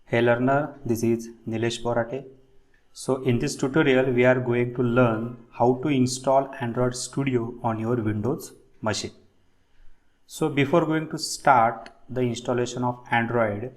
Hey learner, this is Nilesh Borate. So in this tutorial we are going to learn how to install Android Studio on your Windows machine. So before going to start the installation of Android,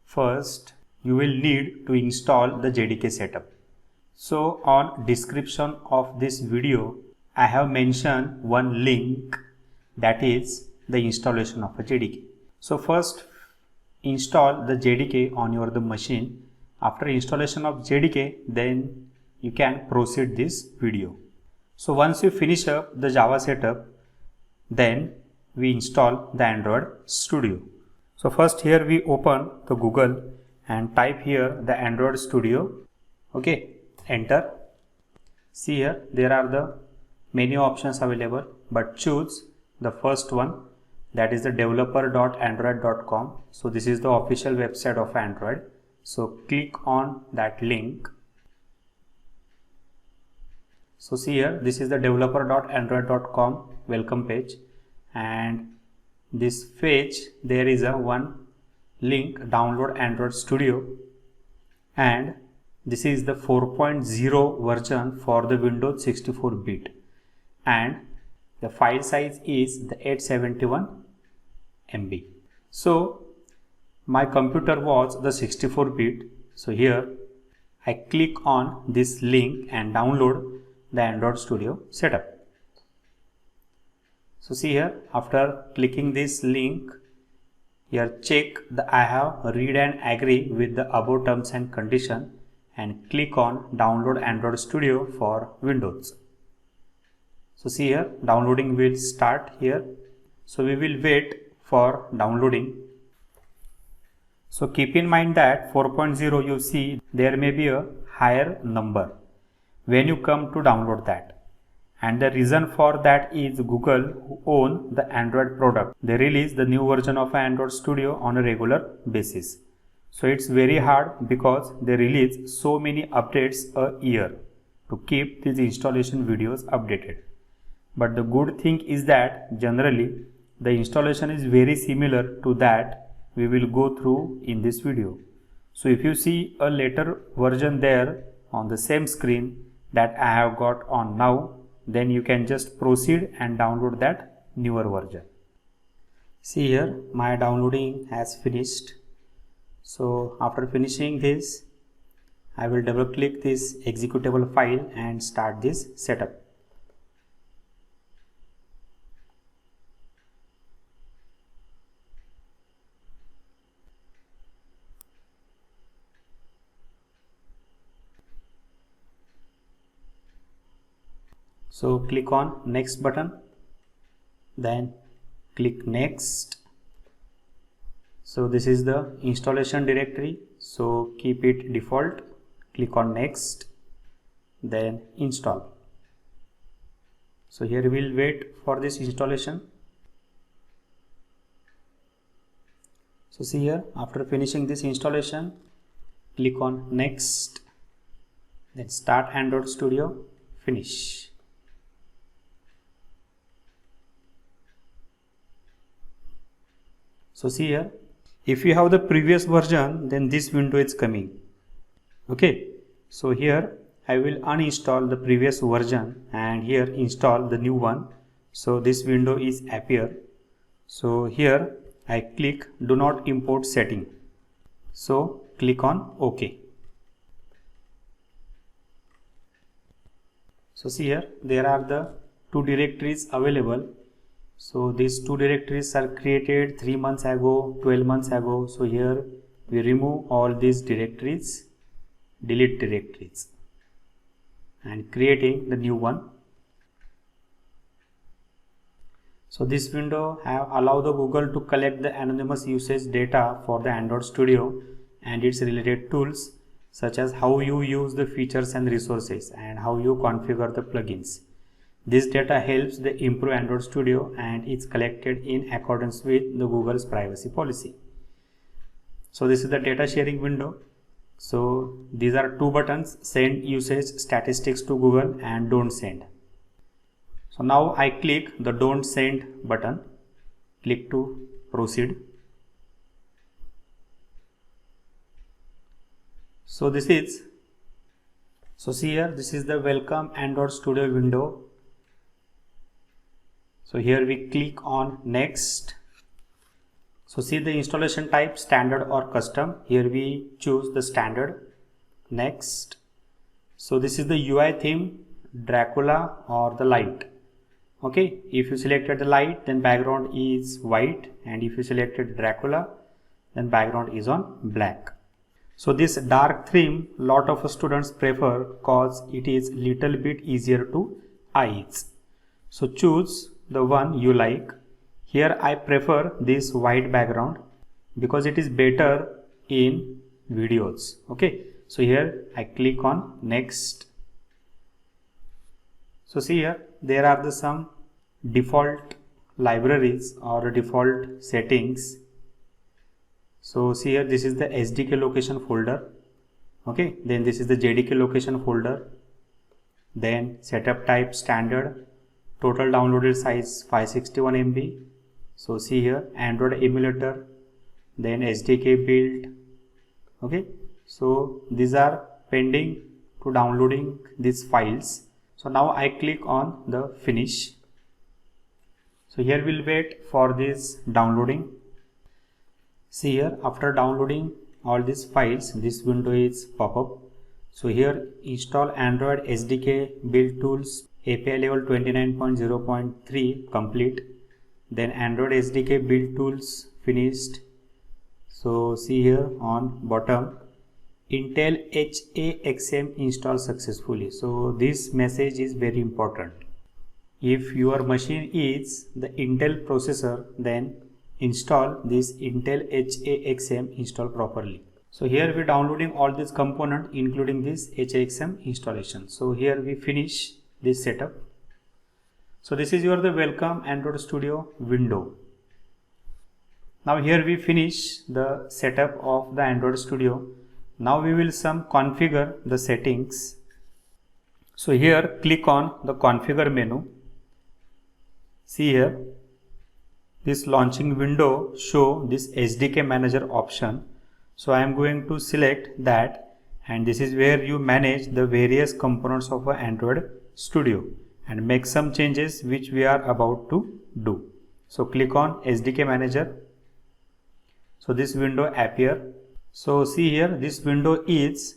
first you will need to install the JDK setup. So on description of this video I have mentioned one link, that is the installation of a JDK. So first install the JDK on your machine. After installation of JDK, then you can proceed this video. So once you finish up the Java setup, then we install the Android Studio. So first here we open the Google and type here the Android Studio. Okay, enter. See here there are the many options available, but choose the first one, that is the developer.android.com. so this is the official website of Android. So click on that link. So see here, this is the developer.android.com welcome page, and this page there is a one link, download Android Studio, and this is the 4.0 version for the Windows 64-bit, and the file size is the 871 MB. So my computer was the 64-bit. So here I click on this link and download the Android Studio setup. So see here, after clicking this link, here check the I have read and agree with the above terms and condition, and click on download Android Studio for Windows. So see here, downloading will start here. So we will wait for downloading. So keep in mind that 4.0 you see there may be a higher number when you come to download that. And the reason for that is Google, who own the Android product, they release the new version of Android Studio on a regular basis. So it's very hard because they release so many updates a year to keep these installation videos updated. But the good thing is that generally the installation is very similar to that we will go through in this video. So if you see a later version there on the same screen that I have got on now, then you can just proceed and download that newer version. See here, my downloading has finished. So after finishing this, I will double click this executable file and start this setup. So click on next button, then click next. So this is the installation directory, so keep it default. Click on next, then install. So here we will wait for this installation. So see here, after finishing this installation, click on next, then start Android Studio, finish. So see here, if you have the previous version, then this window is coming. Okay, so here I will uninstall the previous version and here install the new one. So this window is appear. So here I click do not import setting. So click on OK. So see here, there are the two directories available. So these two directories are created 3 months ago, 12 months ago. So here we remove all these directories, delete directories, and creating the new one. So this window have allow the Google to collect the anonymous usage data for the Android Studio and its related tools, such as how you use the features and resources and how you configure the plugins. This data helps the improve Android Studio and is collected in accordance with the Google's privacy policy. So this is the data sharing window. So these are two buttons, send usage statistics to Google and don't send. So now I click the don't send button. click to proceed. So see here, this is the welcome Android Studio window. So here we click on next. So see the installation type, standard or custom. Here we choose the standard. Next. So this is the UI theme, Dracula or the light. Okay, if you selected the light, then background is white, and if you selected Dracula, then background is on black. So this dark theme lot of students prefer cause it is little bit easier to eyes. So choose the one you like. Here I prefer this white background because it is better in videos. Okay, so here I click on next. So see here, there are some default libraries or default settings. So see here, this is the SDK location folder. Okay, then this is the JDK location folder. Then setup type standard, total downloaded size 561 MB. So see here, Android emulator, then SDK build. Okay, so these are pending to downloading these files. So now I click on the finish. So here we'll wait for this downloading. See here, after downloading all these files, this window is pop up. So here install Android SDK build tools API level 29.0.3 complete. Then Android SDK build tools finished. So see here on bottom, Intel HAXM installed successfully. So this message is very important. If your machine is the Intel processor, then install this Intel HAXM install properly. So here we downloading all these components including this HAXM installation. So here we finish this setup. So this is the welcome Android Studio window. Now here we finish the setup of the Android Studio. Now we will configure the settings. So here click on the configure menu. See here, this launching window show this SDK manager option. So I am going to select that, and this is where you manage the various components of Android Studio and make some changes which we are about to do. So click on SDK manager. So this window appear. So see here, this window is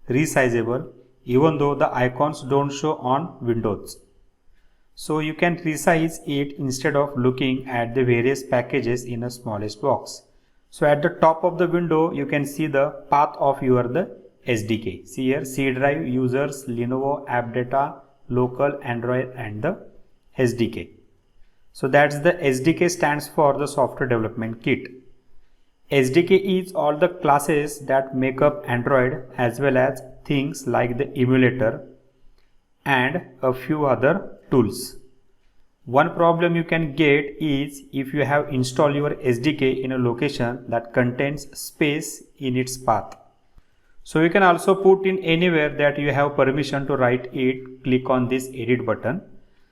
resizable even though the icons don't show on Windows. So you can resize it instead of looking at the various packages in a smallest box. So at the top of the window, you can see the path of the SDK. See here, C drive, users, Lenovo, app data, local, Android, and the SDK. So that's the SDK stands for the software development kit. SDK is all the classes that make up Android as well as things like the emulator and a few other tools. One problem you can get is if you have installed your SDK in a location that contains space in its path. So you can also put in anywhere that you have permission to write it. Click on this edit button.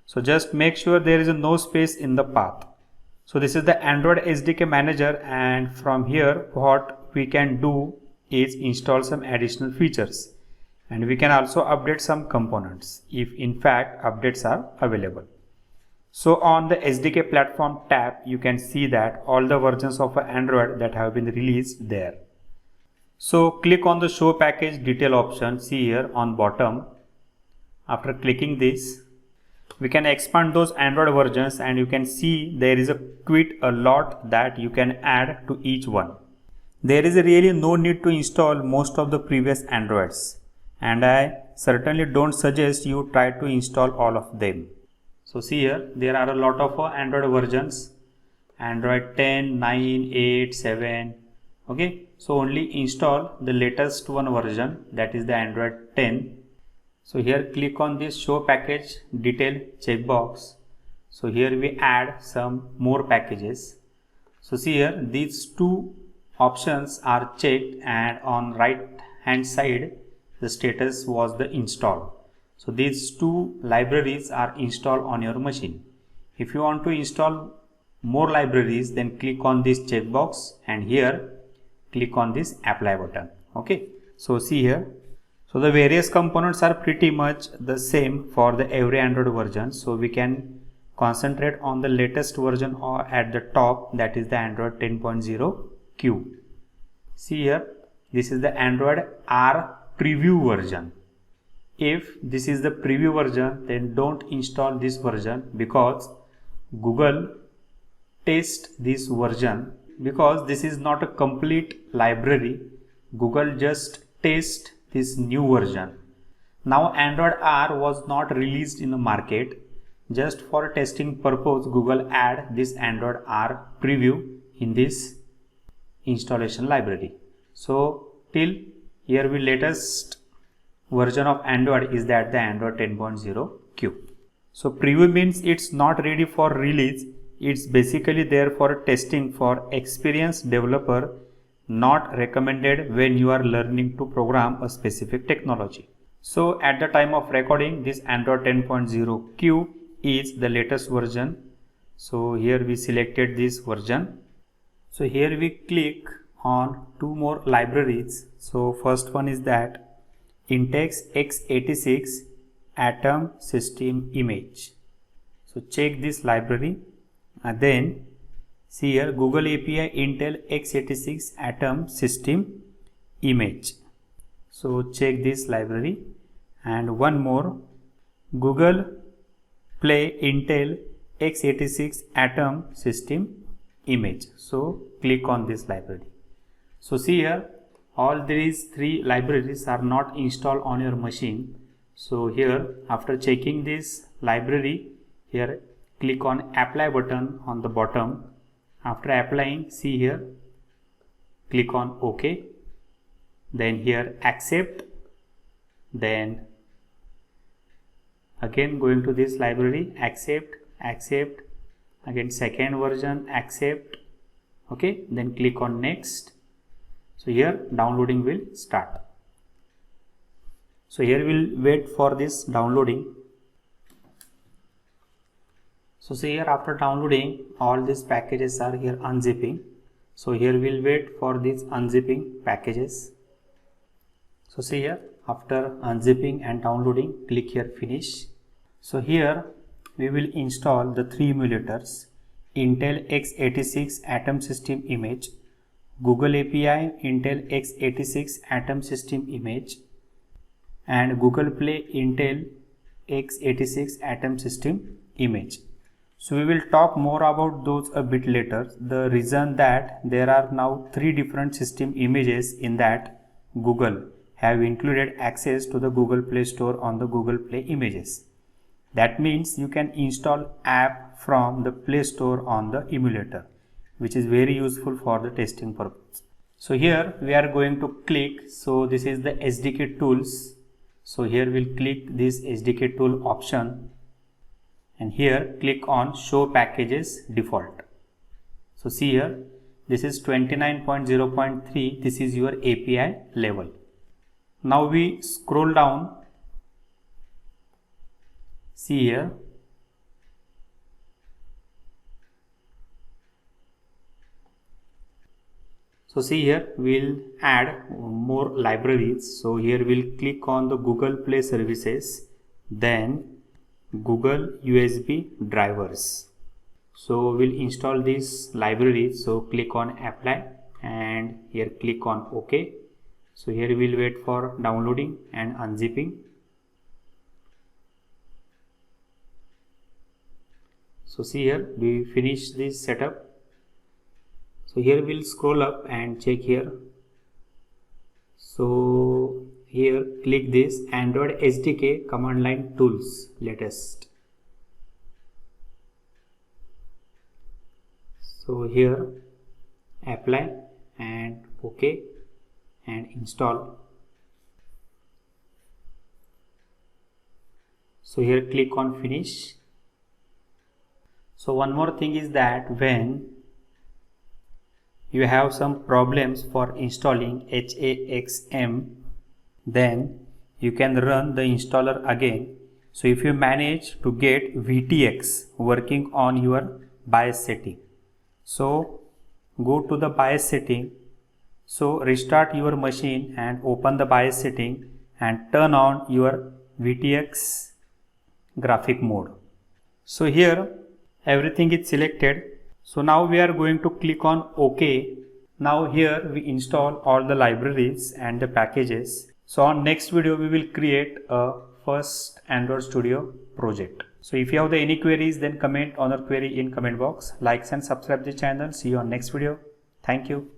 So just make sure there is no space in the path. So this is the Android SDK manager, and from here what we can do is install some additional features, and we can also update some components if in fact updates are available. So on the SDK platform tab, you can see that all the versions of Android that have been released there. So click on the show package detail option, see here on bottom. After clicking this, we can expand those Android versions, and you can see there is quite a lot that you can add to each one. There is really no need to install most of the previous Androids, and I certainly don't suggest you try to install all of them. So see here, there are a lot of Android versions, Android 10, 9, 8, 7. Okay, so only install the latest one version, that is the Android 10. So here click on this show package detail checkbox. So here we add some more packages. So see here, these two options are checked, and on right hand side the status was the install. So these two libraries are installed on your machine. If you want to install more libraries, then click on this checkbox and here click on this apply button. Okay, so see here, so the various components are pretty much the same for the every Android version, so we can concentrate on the latest version or at the top, that is the Android 10.0 Q. See here, this is the Android R preview version. If this is the preview version, then don't install this version because Google test this version, because this is not a complete library. Google just test this new version. Now Android R was not released in the market. Just for testing purpose, Google add this Android R preview in this installation library. So till here we latest version of Android is that the Android 10.0 Q. So preview means it's not ready for release. It's basically there for testing for experienced developer, not recommended when you are learning to program a specific technology. So at the time of recording, this Android 10.0 Q is the latest version. So here we selected this version. So here we click on two more libraries. So first one is that Intex x86 Atom System Image. So check this library and then see here Google API Intel x86 Atom System Image. So check this library, and one more Google Play Intel x86 Atom System Image. So click on this library. So see here, all these three libraries are not installed on your machine. So here, after checking this library, here click on apply button on the bottom. After applying, see here, click on OK. Then here accept. Then again going to this library, accept, accept. Again second version, accept. Okay, then click on next. So here downloading will start. So here we'll wait for this downloading. So see here, after downloading, all these packages are here unzipping. So here we'll wait for these unzipping packages. So see here, after unzipping and downloading, click here finish. So here we will install the three emulators: Intel x86 Atom System Image, Google API Intel x86 Atom System Image, and Google Play Intel x86 Atom System Image. So we will talk more about those a bit later. The reason that there are now three different system images in that Google have included access to the Google Play Store on the Google Play Images. That means you can install app from the Play Store on the emulator, which is very useful for the testing purpose. So here we are going to click. So this is the SDK tools. So here we'll click this SDK tool option. And here click on show packages default. So see here, this is 29.0.3. This is your API level. Now we scroll down. See here. So see here, we'll add more libraries. So here we'll click on the Google Play Services, then Google USB drivers. So we'll install this library. So click on apply and here click on OK. So here we'll wait for downloading and unzipping. So see here, we finish this setup. So here we'll scroll up and check here. So here click this Android SDK command line tools latest. So here apply and OK and install. So here click on finish. So one more thing is that when you have some problems for installing HAXM, then you can run the installer again. So if you manage to get VTX working on your BIOS setting, So go to the BIOS setting. So restart your machine and open the BIOS setting and turn on your VTX graphic mode. So here everything is selected. So now we are going to click on OK. Now here we install all the libraries and the packages. So on next video we will create a first Android Studio project. So if you have any queries, then comment on your query in comment box. Like and subscribe the channel. See you on next video. Thank you.